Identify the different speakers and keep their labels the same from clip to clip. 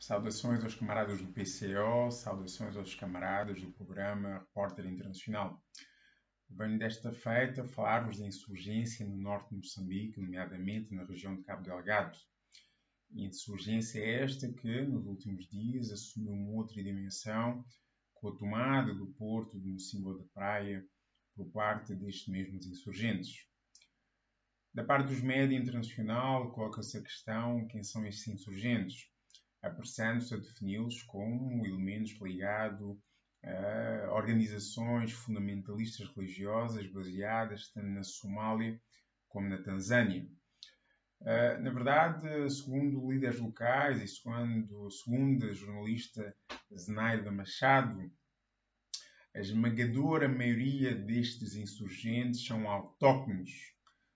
Speaker 1: Saudações aos camaradas do PCO, saudações aos camaradas do programa Repórter Internacional. Venho desta feita falar-vos da insurgência no norte de Moçambique, nomeadamente na região de Cabo Delgado. Insurgência esta que, nos últimos dias, assumiu uma outra dimensão com a tomada do porto de Mocímboa da Praia por parte destes mesmos insurgentes. Da parte dos média internacional, coloca-se a questão: quem são estes insurgentes? Apressando-se a defini-los como elementos ligados a organizações fundamentalistas religiosas baseadas tanto na Somália como na Tanzânia. Na verdade, segundo líderes locais e segundo a jornalista Zenaida Machado, a esmagadora maioria destes insurgentes são autóctonos,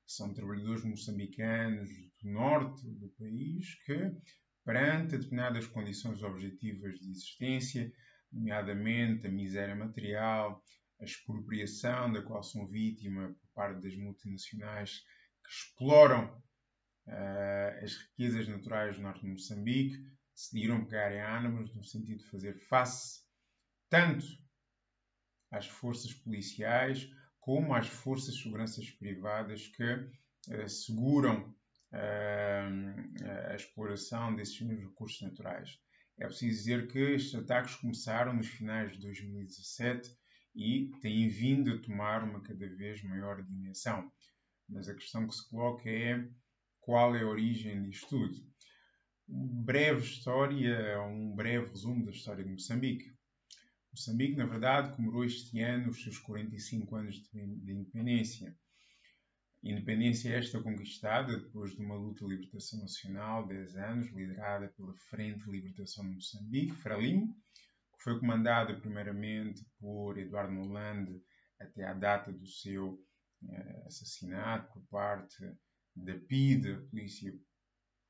Speaker 1: são trabalhadores moçambicanos do norte do país que, perante determinadas condições objetivas de existência, nomeadamente a miséria material, a expropriação da qual são vítima por parte das multinacionais que exploram as riquezas naturais do norte de Moçambique, decidiram pegar em armas no sentido de fazer face tanto às forças policiais como às forças de segurança privadas que seguram a exploração desses recursos naturais. É preciso dizer que estes ataques começaram nos finais de 2017 e têm vindo a tomar uma cada vez maior dimensão. Mas a questão que se coloca é: qual é a origem disto tudo? Um breve resumo da história de Moçambique. Moçambique, na verdade, comemorou este ano os seus 45 anos de independência. Independência esta conquistada depois de uma luta de libertação nacional de 10 anos, liderada pela Frente de Libertação de Moçambique, Frelimo, que foi comandada primeiramente por Eduardo Mondlane até à data do seu assassinato por parte da PIDE, a Polícia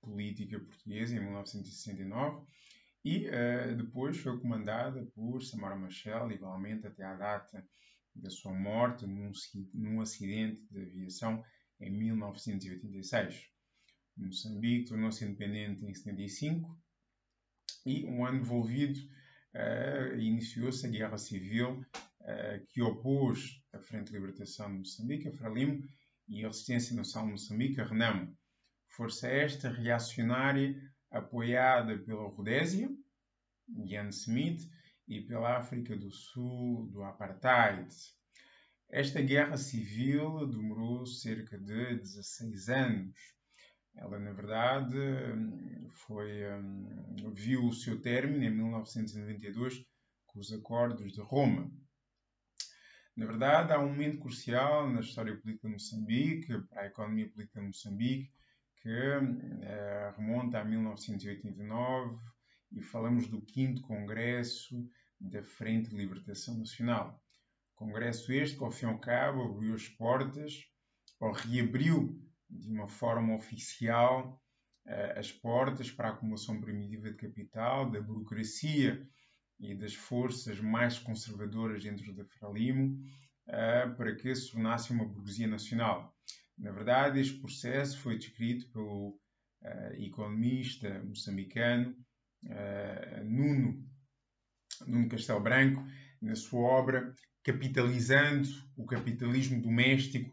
Speaker 1: Política Portuguesa, em 1969, e depois foi comandada por Samora Machel, igualmente até à data da sua morte num acidente de aviação em 1986. Moçambique tornou-se independente em 75 e, um ano envolvido, iniciou-se a Guerra Civil que opôs a Frente de Libertação de Moçambique, a Frelimo, e a Resistência Nacional de Moçambique, a Renamo. Força esta reacionária apoiada pela Rodésia, Ian Smith, e pela África do Sul do Apartheid. Esta guerra civil demorou cerca de 16 anos. Ela, na verdade, viu o seu término em 1992 com os Acordos de Roma. Na verdade, há um momento crucial na história política de Moçambique, para a economia política de Moçambique, que remonta a 1989 e falamos do 5º Congresso da Frente de Libertação Nacional. Congresso este que, ao fim e ao cabo, abriu as portas, ou reabriu de uma forma oficial as portas para a acumulação primitiva de capital, da burocracia e das forças mais conservadoras dentro da Frelimo, para que se tornasse uma burguesia nacional. Na verdade, este processo foi descrito pelo economista moçambicano Nuno Castelo Branco, na sua obra Capitalizando o Capitalismo Doméstico,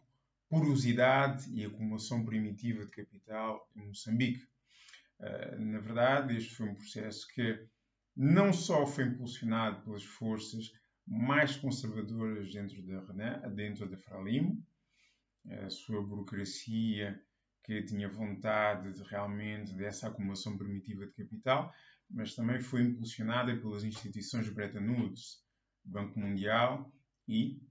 Speaker 1: Porosidade e Acumulação Primitiva de Capital em Moçambique. Na verdade, este foi um processo que não só foi impulsionado pelas forças mais conservadoras dentro da Frelimo, a sua burocracia que tinha vontade realmente dessa acumulação primitiva de capital, mas também foi impulsionada pelas instituições de Bretton Woods, Banco Mundial e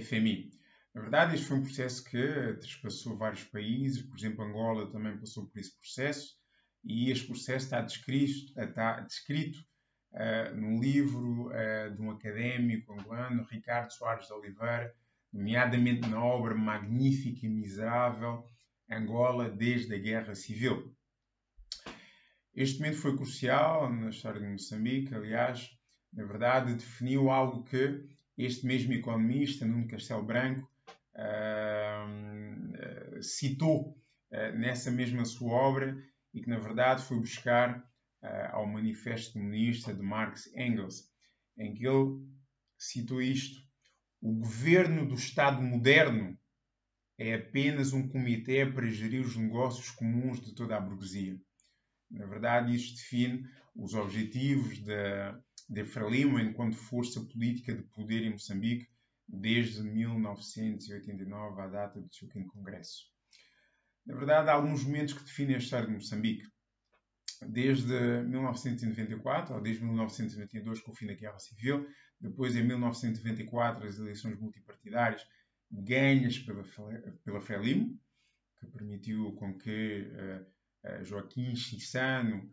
Speaker 1: FMI. Na verdade, este foi um processo que transpassou vários países, por exemplo, Angola também passou por esse processo, e este processo está descrito num livro de um académico angolano, Ricardo Soares de Oliveira, nomeadamente na obra magnífica e miserável Angola desde a Guerra Civil. Este momento foi crucial na história de Moçambique, aliás, na verdade, definiu algo que este mesmo economista, Nuno Castelo Branco, citou nessa mesma sua obra e que, na verdade, foi buscar ao Manifesto Comunista de Marx e Engels, em que ele citou isto: o governo do Estado moderno é apenas um comitê para gerir os negócios comuns de toda a burguesia. Na verdade, isto define os objetivos de Frelimo enquanto força política de poder em Moçambique desde 1989, à data do seu 5º Congresso. Na verdade, há alguns momentos que definem a história de Moçambique. Desde 1994, ou desde 1992, com o fim da Guerra Civil, depois em 1994 as eleições multipartidárias ganhas pela Frelimo, que permitiu com que Joaquim Chissano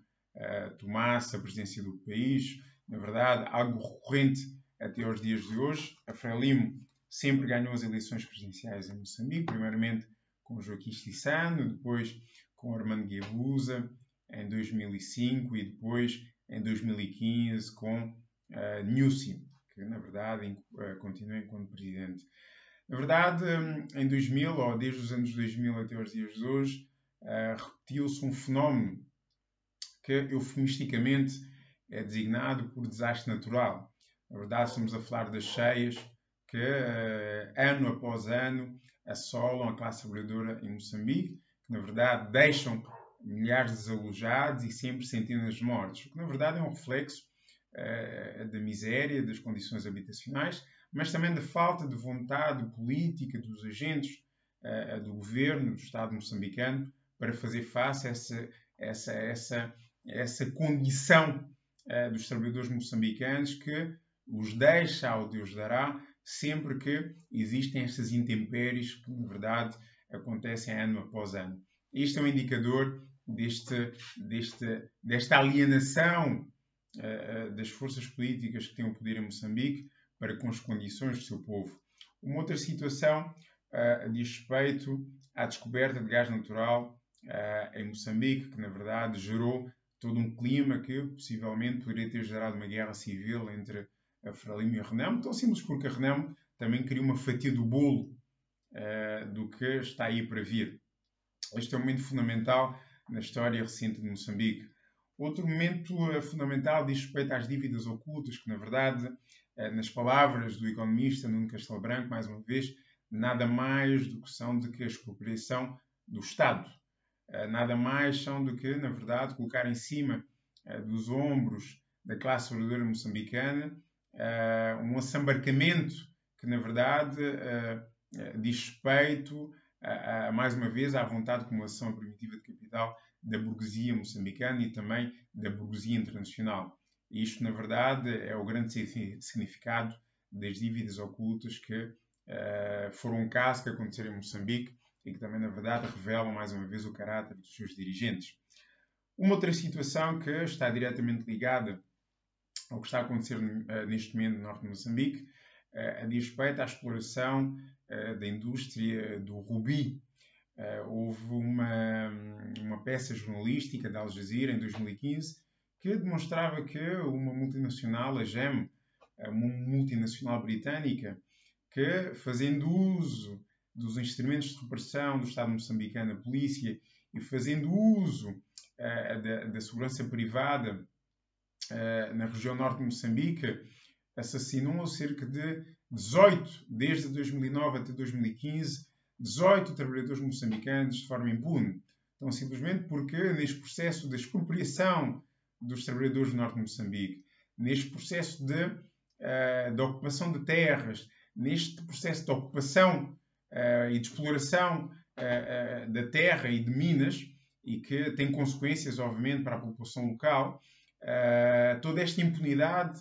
Speaker 1: tomasse a presidência do país. Na verdade, algo recorrente até aos dias de hoje. A Frelimo sempre ganhou as eleições presidenciais em Moçambique, primeiramente com Joaquim Chissano, depois com Armando Guebuza em 2005 e depois em 2015 com Nyusi, que na verdade continua enquanto presidente. Na verdade, em 2000, ou desde os anos 2000 até os dias de hoje, repetiu-se um fenómeno que eufemisticamente é designado por desastre natural. Na verdade, estamos a falar das cheias que, ano após ano, assolam a classe trabalhadora em Moçambique, que, na verdade, deixam milhares de desalojados e sempre centenas de mortos, o que, na verdade, é um reflexo da miséria, das condições habitacionais, mas também da falta de vontade política dos agentes do governo, do Estado moçambicano, para fazer face a essa condição dos trabalhadores moçambicanos que os deixa ao Deus dará sempre que existem estas intempéries que, na verdade, acontecem ano após ano. Este é um indicador desta alienação das forças políticas que têm o poder em Moçambique para com as condições do seu povo. Uma outra situação diz respeito à descoberta de gás natural em Moçambique, que na verdade gerou todo um clima que possivelmente poderia ter gerado uma guerra civil entre a Frelimo e a Renamo, tão simples porque a Renamo também queria uma fatia do bolo do que está aí para vir. Este é um momento fundamental na história recente de Moçambique. Outro momento fundamental diz respeito às dívidas ocultas, que na verdade, nas palavras do economista Nuno Castelo Branco, mais uma vez, nada mais do que são de que a expropriação do Estado. Nada mais são do que, na verdade, colocar em cima dos ombros da classe trabalhadora moçambicana um assambarcamento que, na verdade, diz respeito, mais uma vez, à vontade de acumulação primitiva de capital da burguesia moçambicana e também da burguesia internacional. E isto, na verdade, é o grande significado das dívidas ocultas que foram um caso que aconteceram em Moçambique e que também, na verdade, revelam mais uma vez o caráter dos seus dirigentes. Uma outra situação que está diretamente ligada ao que está a acontecer neste momento no norte de Moçambique diz respeito à exploração da indústria do rubi. Houve uma peça jornalística da Al Jazeera em 2015 que demonstrava que uma multinacional, a GEM, uma multinacional britânica, que fazendo uso dos instrumentos de repressão do Estado moçambicano, a polícia, e fazendo uso da segurança privada na região norte de Moçambique, assassinou cerca de 18, desde 2009 até 2015, 18 trabalhadores moçambicanos de forma impune. Então, simplesmente porque neste processo de expropriação dos trabalhadores do norte de Moçambique, neste processo de ocupação de terras, neste processo de ocupação e de exploração da terra e de minas, e que tem consequências, obviamente, para a população local, toda esta impunidade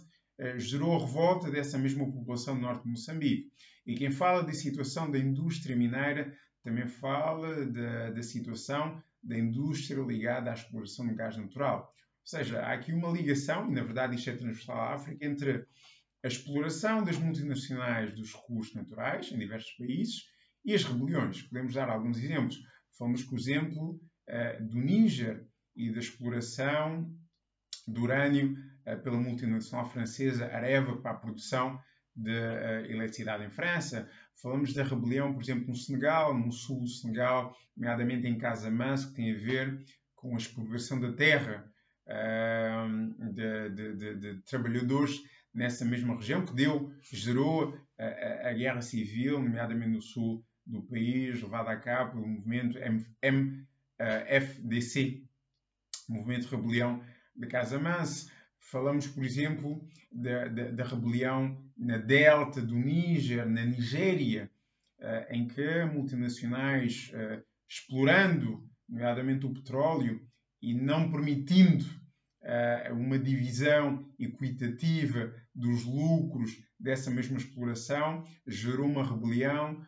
Speaker 1: gerou a revolta dessa mesma população do norte de Moçambique. E quem fala da situação da indústria mineira também fala da situação da indústria ligada à exploração de gás natural. Ou seja, há aqui uma ligação, e na verdade isto é transversal à África, entre a exploração das multinacionais dos recursos naturais em diversos países e as rebeliões. Podemos dar alguns exemplos. Falamos, por exemplo, do Níger e da exploração do urânio pela multinacional francesa Areva para a produção de eletricidade em França. Falamos da rebelião, por exemplo, no Senegal, no sul do Senegal, nomeadamente em Casamance, que tem a ver com a expropriação da terra de trabalhadores nessa mesma região, que gerou a guerra civil, nomeadamente no sul do país, levada a cabo pelo movimento FDC, Movimento de Rebelião de Casamance. Falamos, por exemplo, da rebelião na delta do Níger, na Nigéria, em que multinacionais, explorando, nomeadamente o petróleo, e não permitindo uma divisão equitativa dos lucros dessa mesma exploração, gerou uma rebelião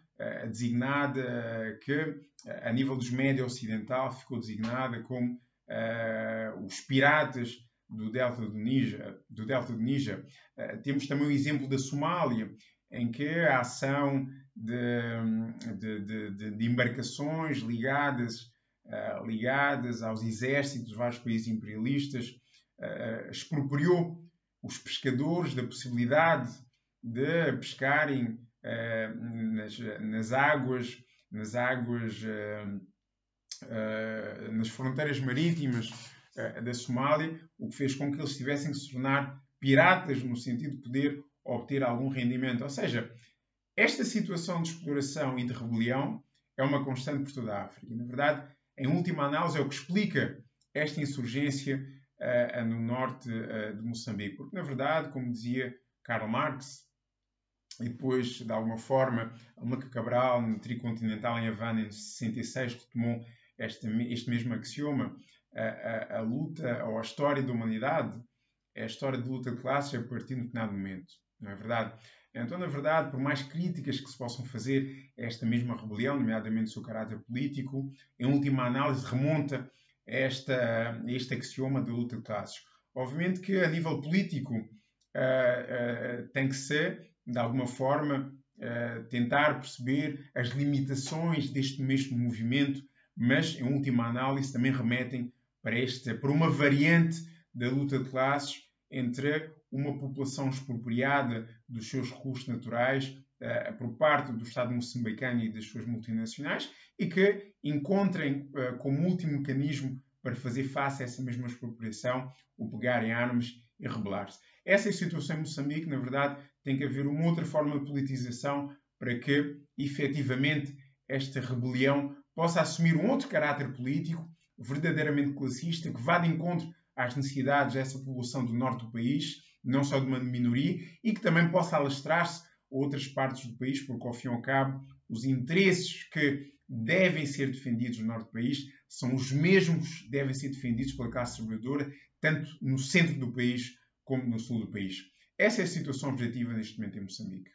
Speaker 1: designada que, a nível dos média ocidental, ficou designada como os piratas do Delta do Níger. Temos também o exemplo da Somália, em que a ação de embarcações ligadas aos exércitos de vários países imperialistas expropriou os pescadores da possibilidade de pescarem nas fronteiras marítimas da Somália, o que fez com que eles tivessem que se tornar piratas no sentido de poder obter algum rendimento. Ou seja, esta situação de exploração e de rebelião é uma constante por toda a África. E, na verdade, em última análise, é o que explica esta insurgência no norte de Moçambique. Porque, na verdade, como dizia Karl Marx, e depois, de alguma forma, Amílcar Cabral, no Tricontinental em Havana, em 66, retomou este mesmo axioma, a luta ou a história da humanidade é a história de luta de classes a partir de um determinado momento. Não é verdade? Então, na verdade, por mais críticas que se possam fazer a esta mesma rebelião, nomeadamente o seu caráter político, em última análise remonta a este axioma da luta de classes. Obviamente que, a nível político, tem que ser, de alguma forma, tentar perceber as limitações deste mesmo movimento, mas, em última análise, também remetem para uma variante da luta de classes entre uma população expropriada dos seus recursos naturais por parte do Estado moçambicano e das suas multinacionais e que encontrem como último mecanismo para fazer face a essa mesma expropriação o pegar em armas e rebelar-se. Essa é a situação em Moçambique. Na verdade, tem que haver uma outra forma de politização para que, efetivamente, esta rebelião possa assumir um outro caráter político, verdadeiramente classista, que vá de encontro às necessidades dessa população do norte do país, não só de uma minoria, e que também possa alastrar-se a outras partes do país, porque, ao fim e ao cabo, os interesses que devem ser defendidos no norte do país são os mesmos que devem ser defendidos pela classe trabalhadora, tanto no centro do país como no sul do país. Essa é a situação objetiva neste momento em Moçambique.